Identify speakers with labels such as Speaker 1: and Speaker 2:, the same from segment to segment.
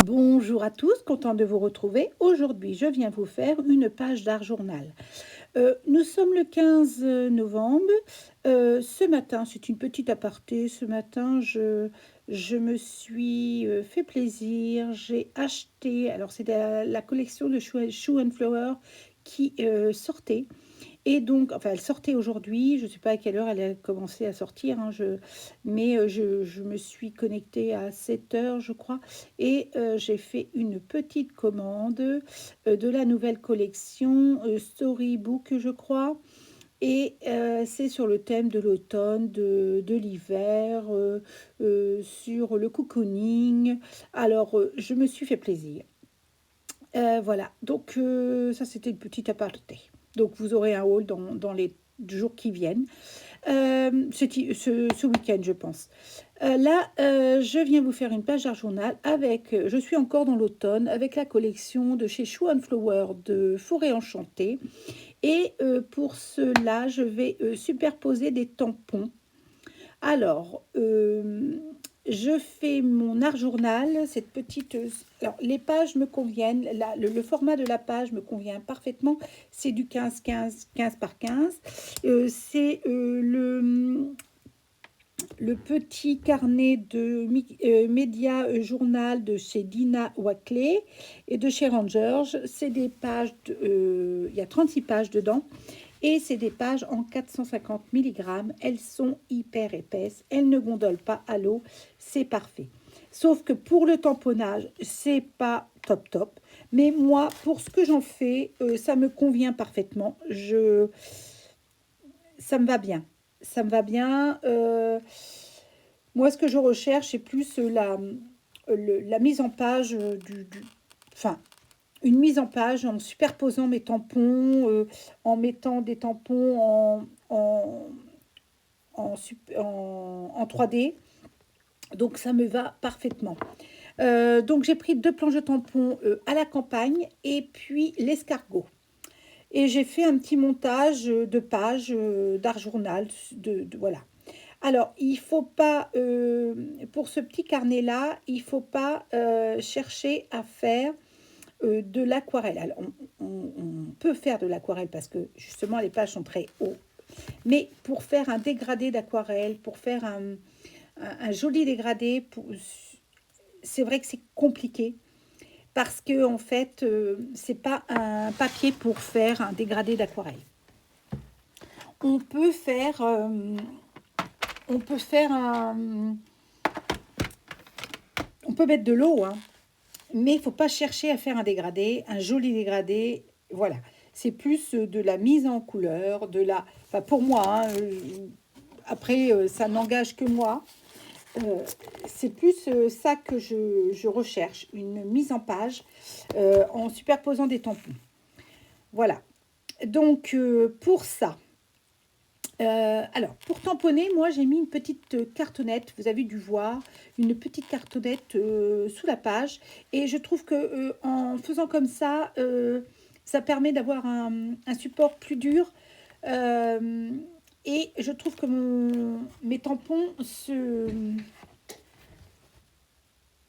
Speaker 1: Bonjour à tous, content de vous retrouver. Aujourd'hui, je viens vous faire une page d'art journal. Nous sommes le 15 novembre. Ce matin, c'est une petite aparté. Ce matin, je me suis fait plaisir. J'ai acheté, alors c'est la collection de Shoe and Flower qui sortait. Et donc, enfin, elle sortait aujourd'hui. Je ne sais pas à quelle heure elle a commencé à sortir, hein, mais je me suis connectée à 7 heures, je crois. Et j'ai fait une petite commande de la nouvelle collection Storybook, je crois. Et c'est sur le thème de l'automne, de l'hiver, sur le cocooning. Alors, je me suis fait plaisir. Voilà, donc ça c'était une petite aparté. Donc vous aurez un haul dans les jours qui viennent, ce week-end je pense. Là, je viens vous faire une page d'art journal avec, je suis encore dans l'automne, avec la collection de chez Shoe and Flower de Forêt Enchantée. Et pour cela, je vais superposer des tampons. Alors, je fais mon art journal, cette petite... Alors, les pages me conviennent, le format de la page me convient parfaitement. C'est du 15-15, 15 par 15. C'est le petit carnet de média journal de chez Dina Wackley et de chez Rangers. C'est des pages, il y a 36 pages dedans. Et c'est des pages en 450 mg. Elles sont hyper épaisses. Elles ne gondolent pas à l'eau. C'est parfait. Sauf que pour le tamponnage, c'est pas top top. Mais moi, pour ce que j'en fais, ça me convient parfaitement. Ça me va bien. Ça me va bien. Moi, ce que je recherche, c'est plus la mise en page enfin, une mise en page en superposant mes tampons, en mettant des tampons en 3D. Donc, ça me va parfaitement. Donc, j'ai pris 2 planches de tampons à la campagne et puis l'escargot. Et j'ai fait un petit montage de pages d'art journal. Voilà. Alors, il faut pas, pour ce petit carnet-là, il faut pas chercher à faire de l'aquarelle. Alors, on peut faire de l'aquarelle parce que justement les pages sont très hauts. Mais pour faire un dégradé d'aquarelle, pour faire un joli dégradé, c'est vrai que c'est compliqué parce que en fait, c'est pas un papier pour faire un dégradé d'aquarelle. On peut faire on peut mettre de l'eau, hein, mais il ne faut pas chercher à faire un dégradé, un joli dégradé. Voilà, c'est plus de la mise en couleur, enfin pour moi, hein, après ça n'engage que moi. C'est plus ça que je recherche, une mise en page en superposant des tampons. Voilà, donc pour ça, alors, pour tamponner, moi, j'ai mis une petite cartonnette. Vous avez dû voir une petite cartonnette sous la page. Et je trouve que en faisant comme ça permet d'avoir un support plus dur. Et je trouve que mes tampons,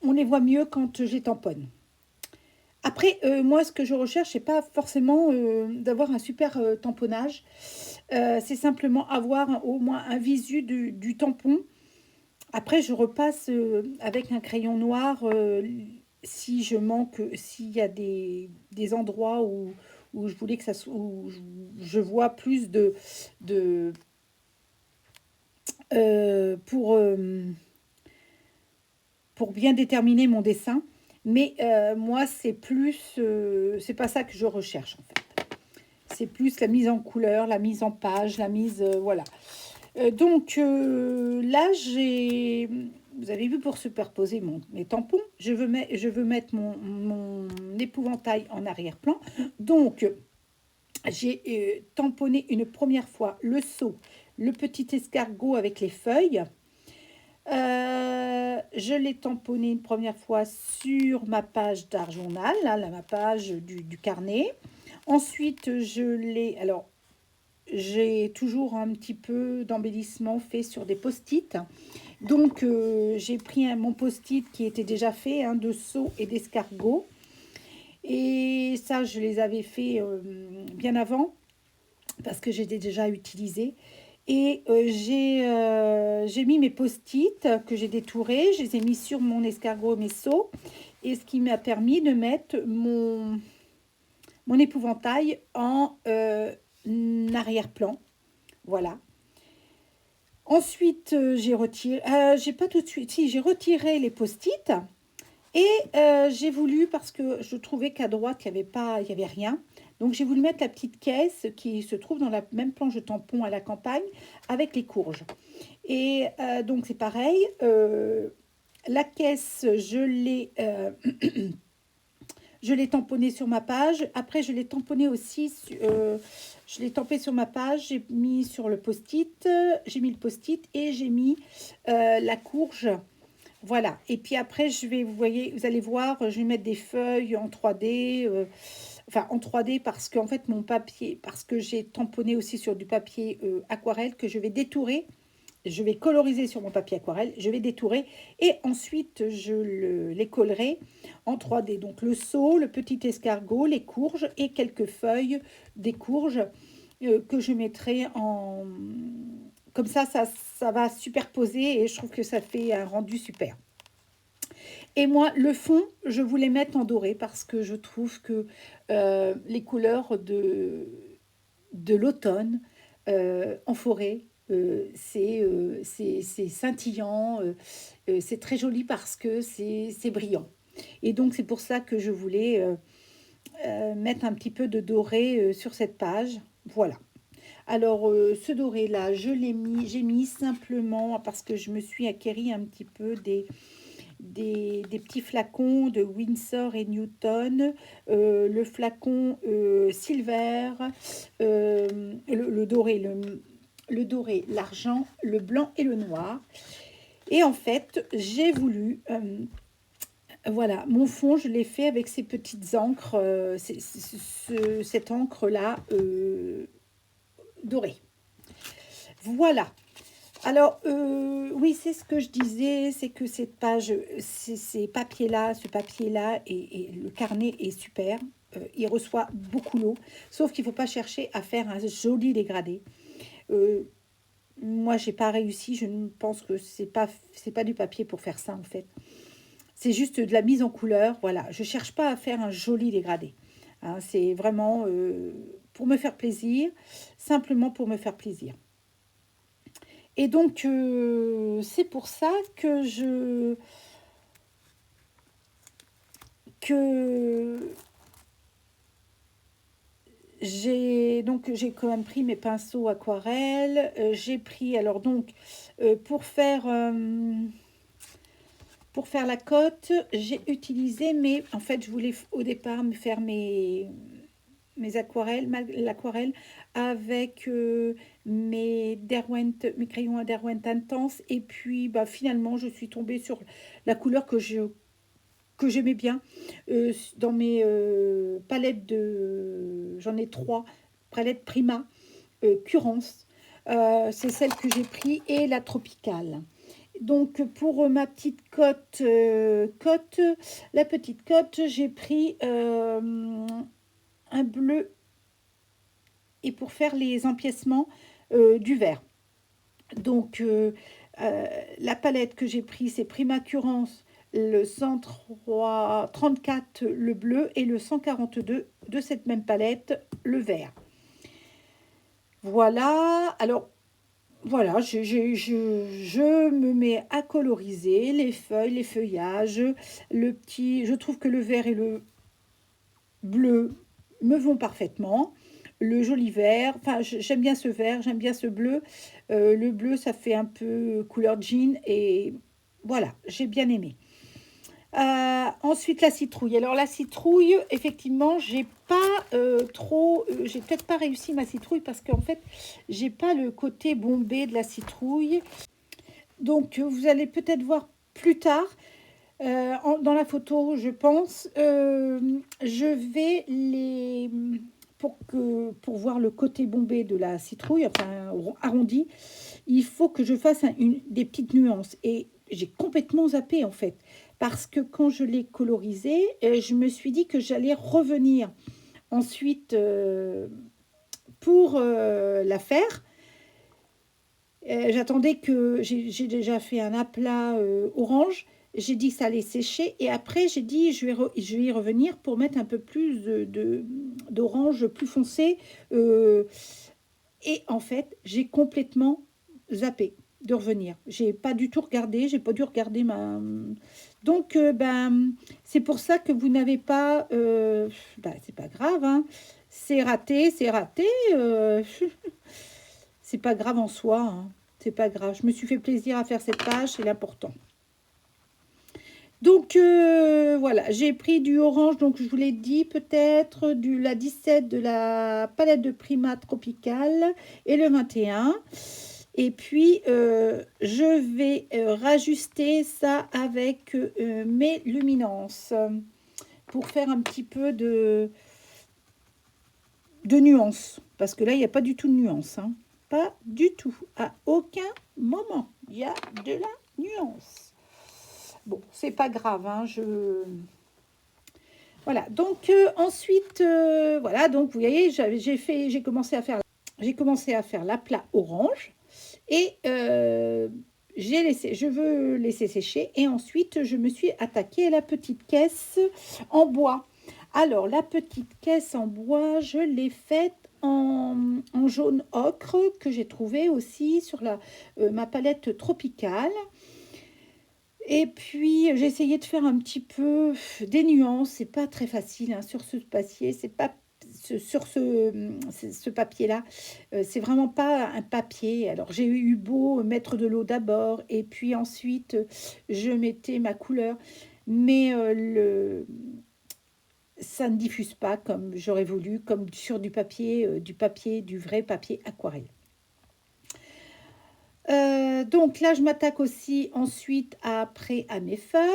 Speaker 1: on les voit mieux quand je les tamponne. Après, moi, ce que je recherche, c'est pas forcément d'avoir un super tamponnage. C'est simplement avoir au moins un visu du tampon. Après, je repasse avec un crayon noir si je manque, s'il y a des endroits où je voulais que ça soit, où je vois plus pour bien déterminer mon dessin. Mais moi, c'est pas ça que je recherche en fait. C'est plus la mise en couleur, la mise en page, la mise, voilà. Donc là, vous avez vu, pour superposer mes tampons, je veux mettre mon épouvantail en arrière-plan. Donc, j'ai tamponné une première fois le seau, le petit escargot avec les feuilles. Je l'ai tamponné une première fois sur ma page d'art journal, là, ma page du carnet. Ensuite, alors, j'ai toujours un petit peu d'embellissement fait sur des post-it. Donc, j'ai pris mon post-it qui était déjà fait, de seaux et d'escargots. Et ça, je les avais fait bien avant parce que j'étais déjà utilisé. Et j'ai mis mes post-it que j'ai détourés, je les ai mis sur mon escargot, mes seaux, et ce qui m'a permis de mettre mon épouvantail en arrière-plan. Voilà. Ensuite, j'ai pas tout de suite, si j'ai retiré les post-it et j'ai voulu, parce que je trouvais qu'à droite, il y avait rien. Donc, j'ai voulu mettre la petite caisse qui se trouve dans la même planche de tampon à la campagne avec les courges. Et donc, c'est pareil. La caisse, je l'ai tamponnée sur ma page. Après, je l'ai tamponnée aussi. Je l'ai tampé sur ma page. J'ai mis sur le post-it. J'ai mis le post-it et j'ai mis la courge. Voilà. Et puis après, vous allez voir, je vais mettre des feuilles en 3D. Enfin, en 3D parce qu'en fait, parce que j'ai tamponné aussi sur du papier aquarelle que je vais détourer. Je vais coloriser sur mon papier aquarelle, je vais détourer et ensuite les collerai en 3D. Donc le seau, le petit escargot, les courges et quelques feuilles des courges que je mettrai en... Comme ça va superposer et je trouve que ça fait un rendu super. Et moi, le fond, je voulais mettre en doré parce que je trouve que les couleurs de l'automne en forêt, c'est scintillant, c'est très joli parce que c'est brillant. Et donc, c'est pour ça que je voulais mettre un petit peu de doré sur cette page. Voilà. Alors, ce doré-là, j'ai mis simplement parce que je me suis acquéri un petit peu des petits flacons de Winsor et Newton, le flacon silver, le doré, le doré, l'argent, le blanc et le noir. Et en fait, j'ai voulu... voilà, mon fond, je l'ai fait avec ces petites encres, cette encre-là dorée. Voilà. Alors, oui, c'est ce que je disais, c'est que cette page, ces papiers-là, ce papier-là, et le carnet est super. Il reçoit beaucoup l'eau, sauf qu'il ne faut pas chercher à faire un joli dégradé. Moi, j'ai pas réussi. Je pense que c'est pas du papier pour faire ça en fait. C'est juste de la mise en couleur. Voilà, je cherche pas à faire un joli dégradé. Hein, c'est vraiment pour me faire plaisir, simplement pour me faire plaisir. Et donc, c'est pour ça que j'ai quand même pris mes pinceaux aquarelles. J'ai pris, alors donc, pour faire la cote, j'ai utilisé en fait, je voulais au départ me faire mes l'aquarelle avec mes crayons à Derwent Intense. Et puis, bah, finalement, je suis tombée sur la couleur que j'aimais bien dans mes palettes j'en ai 3 palettes Prima Curance. C'est celle que j'ai pris et la tropicale. Donc pour ma petite cote, la petite cote, j'ai pris un bleu et pour faire les empiècements du vert. Donc la palette que j'ai pris, c'est Prima Curance, le 134 le bleu et le 142 de cette même palette le vert. Voilà, alors voilà, je me mets à coloriser les feuilles, les feuillages, je trouve que le vert et le bleu me vont parfaitement. Le joli vert, enfin j'aime bien ce vert, j'aime bien ce bleu. Le bleu, ça fait un peu couleur jean et voilà, j'ai bien aimé. Ensuite la citrouille. Alors la citrouille, effectivement, j'ai peut-être pas réussi ma citrouille parce qu'en fait, j'ai pas le côté bombé de la citrouille. Donc, vous allez peut-être voir plus tard, dans la photo, je pense, je vais les... Pour voir le côté bombé de la citrouille, enfin arrondi, il faut que je fasse des petites nuances. Et j'ai complètement zappé en fait. Parce que quand je l'ai colorisé, je me suis dit que j'allais revenir ensuite pour la faire. J'attendais que j'ai déjà fait un aplat orange. J'ai dit que ça allait sécher et après j'ai dit je vais y revenir pour mettre un peu plus d'orange plus foncé. euh, et en fait, j'ai complètement zappé de revenir. J'ai pas du tout regardé, j'ai pas dû regarder ma. Donc, ben, c'est pour ça que vous n'avez pas. Ben, c'est pas grave, hein. C'est raté, c'est raté. C'est pas grave en soi, hein. C'est pas grave. Je me suis fait plaisir à faire cette page, c'est l'important. Donc voilà, j'ai pris du orange, donc je vous l'ai dit peut-être, la 17 de la palette de Prima Tropical et le 21. Et puis je vais rajuster ça avec mes luminances pour faire un petit peu de nuance. Parce que là, il n'y a pas du tout de nuance, hein. Pas du tout. À aucun moment, il y a de la nuance. Bon, c'est pas grave, hein, voilà. Donc ensuite, voilà. Donc vous voyez, j'ai commencé à faire l'aplat orange et je veux laisser sécher et ensuite je me suis attaquée à la petite caisse en bois. Alors la petite caisse en bois, je l'ai faite en jaune ocre que j'ai trouvé aussi sur ma palette tropicale. Et puis, j'ai essayé de faire un petit peu des nuances. C'est pas très facile hein, sur ce papier. C'est pas sur ce papier-là. C'est vraiment pas un papier. Alors, j'ai eu beau mettre de l'eau d'abord et puis ensuite, je mettais ma couleur. Mais ça ne diffuse pas comme j'aurais voulu, comme sur du vrai papier aquarelle. Donc là, je m'attaque aussi ensuite après à mes feuilles.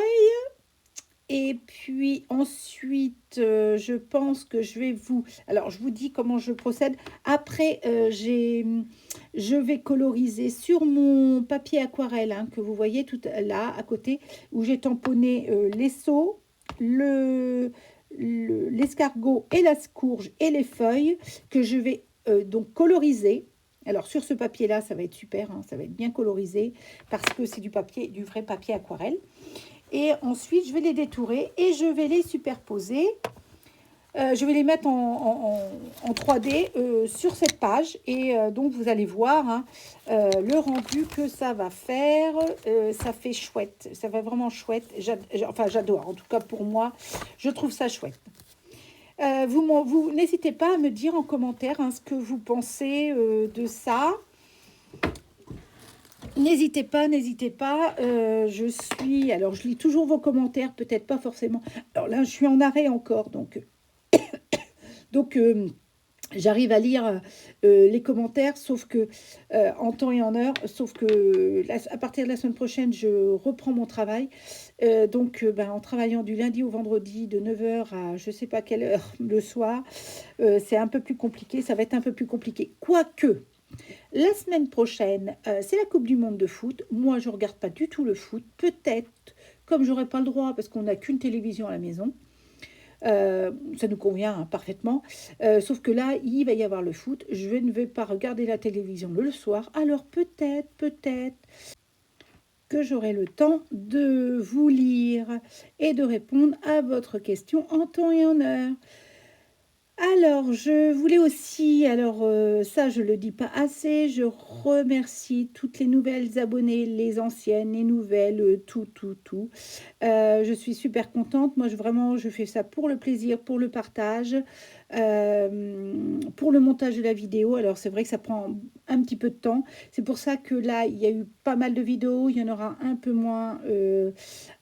Speaker 1: Et puis ensuite, je pense que je vais vous... Alors, je vous dis comment je procède. Après, je vais coloriser sur mon papier aquarelle hein, que vous voyez tout là à côté, où j'ai tamponné les seaux, l'escargot et la courge et les feuilles que je vais donc coloriser. Alors sur ce papier-là, ça va être super, hein, ça va être bien colorisé parce que c'est du vrai papier aquarelle. Et ensuite, je vais les détourer et je vais les superposer. Je vais les mettre en 3D sur cette page. Et donc, vous allez voir hein, le rendu que ça va faire. Ça fait chouette. Ça va vraiment chouette. Enfin, j'adore. En tout cas, pour moi, je trouve ça chouette. Vous n'hésitez pas à me dire en commentaire hein, ce que vous pensez de ça. N'hésitez pas, n'hésitez pas. Alors je lis toujours vos commentaires, peut-être pas forcément. Alors là, je suis en arrêt encore, donc j'arrive à lire les commentaires, sauf que en temps et en heure, sauf que à partir de la semaine prochaine, je reprends mon travail. Donc, en travaillant du lundi au vendredi de 9h à je sais pas quelle heure le soir, c'est un peu plus compliqué. Ça va être un peu plus compliqué. Quoique. La semaine prochaine, c'est la Coupe du monde de foot. Moi, je ne regarde pas du tout le foot. Peut-être, comme j'aurais pas le droit, parce qu'on n'a qu'une télévision à la maison, ça nous convient hein, parfaitement. Sauf que là, il va y avoir le foot. Je ne vais pas regarder la télévision le soir. Alors peut-être que j'aurai le temps de vous lire et de répondre à votre question en temps et en heure. Alors, je voulais aussi, ça je le dis pas assez, je remercie toutes les nouvelles abonnées, les anciennes, les nouvelles, tout. Je suis super contente. Moi, vraiment, je fais ça pour le plaisir, pour le partage, pour le montage de la vidéo. Alors, c'est vrai que ça prend un petit peu de temps. C'est pour ça que là, il y a eu pas mal de vidéos. Il y en aura un peu moins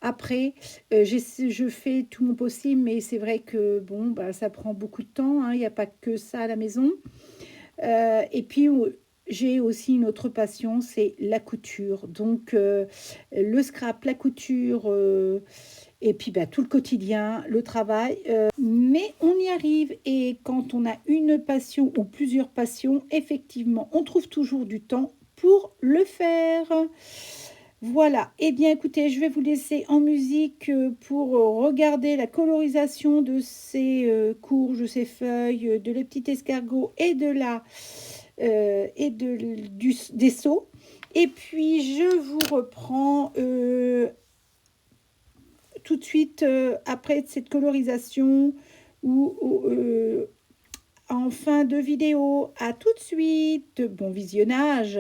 Speaker 1: après. Je fais tout mon possible, mais c'est vrai que ça prend beaucoup de temps. Hein. Il n'y a pas que ça à la maison. Et puis, j'ai aussi une autre passion, c'est la couture. Donc, le scrap, la couture, et puis bah, tout le quotidien, le travail. Mais on y arrive. Et quand on a une passion ou plusieurs passions, effectivement, on trouve toujours du temps pour le faire. Voilà, eh bien écoutez, je vais vous laisser en musique pour regarder la colorisation de ces courges, ces feuilles, de les petits escargots et des seaux. Et puis je vous reprends tout de suite après cette colorisation ou en fin de vidéo. À tout de suite, bon visionnage.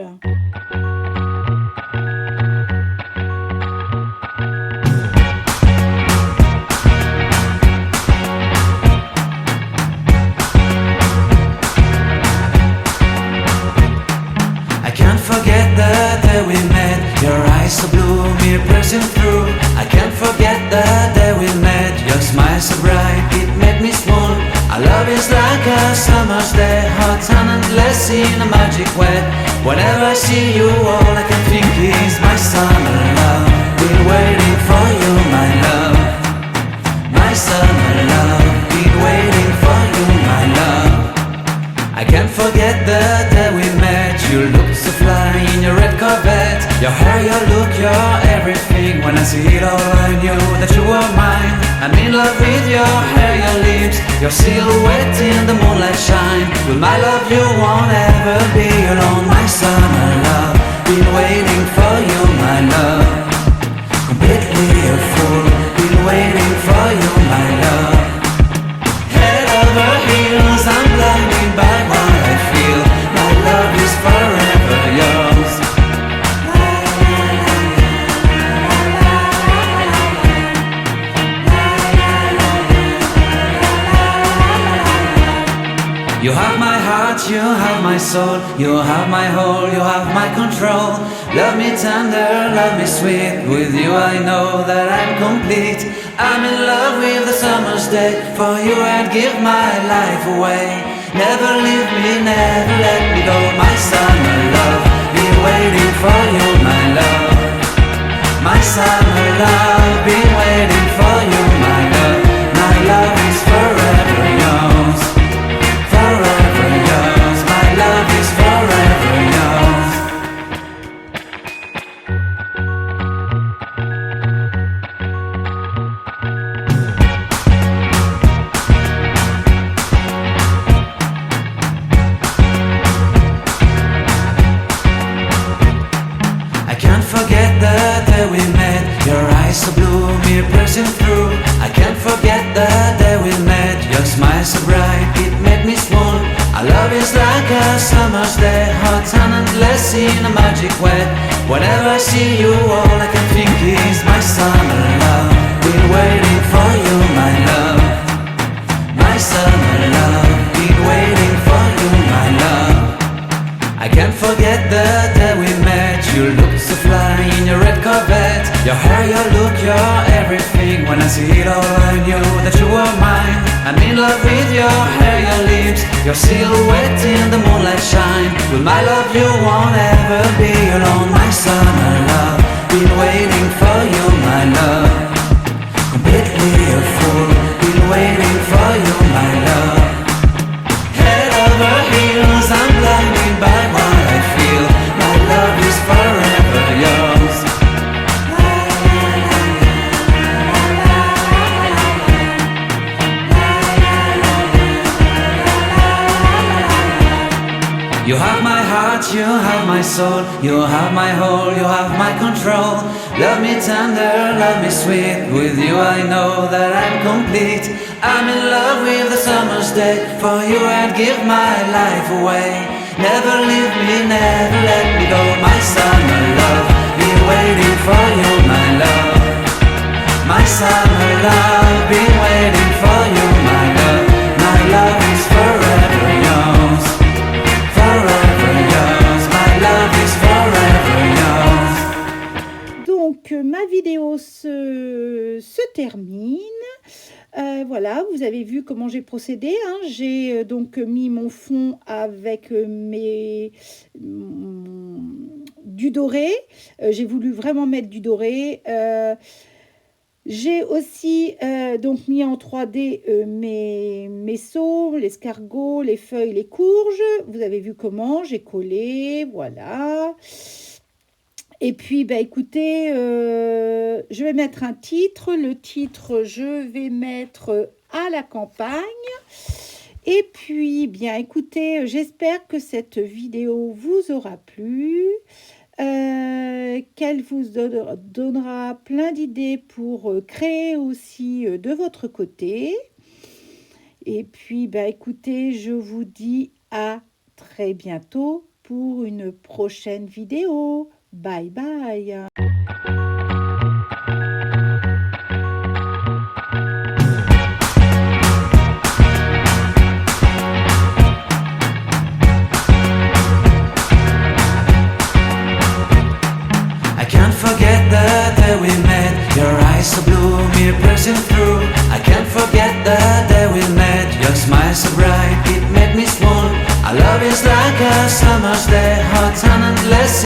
Speaker 2: Forget the day we met. Your eyes so blue, me piercing through. I can't forget the day we met. Your smile so bright, it made me swoon. Our love is like a summer's day, hot and endless in a magic way. Whenever I see you, all I can think is my summer love. Been waiting for you, my love. My summer love. Been waiting for you, my love. I can't forget the day we met. You looked so fly in your red Corvette. Your hair, your look, your everything. When I see it all, I knew that you were mine. I'm in love with your hair, your lips, your silhouette in the moonlight shine. With my love you won't ever be alone. My summer love, been waiting for you, my love. Completely a fool, been waiting for you, my love. Head over heels, I'm blinded by what I feel. My love is forever yours. You have my heart, you have my soul. You have my whole, you have my control. Love me tender, love me sweet. With you I know that I'm complete. I'm in love with the summer's day. For you I'd give my life away. Never leave me, never let me go. My summer love, been waiting for you, my love. My summer love, been waiting for you, my love. My love is forever yours. Forever yours, my love is forever yours. I can't forget the day we met. Your eyes so blue, me piercing through. I can't forget the day we met. Your smile so bright, it made me swoon. Our love is like a summer's day, hot and endless in a magic way. Whenever I see you, all I can think is my summer love. Been waiting for you, my love. My summer love, been waiting for you, my love. I can't forget the day we met. You looked so fly in your red Corvette. Your hair, your look, your everything. When I see it all, I knew that you were mine. I'm in love with your hair, your lips, your silhouette in the moonlight shine. With my love you won't ever be alone. My summer love, been waiting for you, my love. Completely a fool, been waiting for you, my love. Head over heels, I'm blinded by what I feel. My love is forever yours. You have my heart, you have my soul. You have my whole, you have my control. Love me tender, love me sweet. With you I know that I'm complete. I'm in love with the summer's day. For you I'd give my life away. Never leave me, never let me go. My summer love, been waiting for you, my love. My summer love, been waiting for you, my love. My love is forever yours. Forever yours, my love is forever yours.
Speaker 1: Donc ma vidéo se termine. ben voilà, vous avez vu comment j'ai procédé, hein. J'ai donc mis mon fond avec du doré. J'ai voulu vraiment mettre du doré. J'ai aussi donc mis en 3D mes saules, l'escargot, les feuilles, les courges. Vous avez vu comment j'ai collé, voilà. Et puis, bah, écoutez, je vais mettre un titre. Le titre, je vais mettre à la campagne. Et puis, bien, écoutez, j'espère que cette vidéo vous aura plu, qu'elle vous donnera plein d'idées pour créer aussi de votre côté. Et puis, bah, écoutez, je vous dis à très bientôt pour une prochaine vidéo. Bye bye.
Speaker 2: I can't forget the day we met. Your eyes so blue, me piercing through. I can't forget the day we met. Your smile so bright, it made me swoon. Our love is like a summer's day, hot and endless.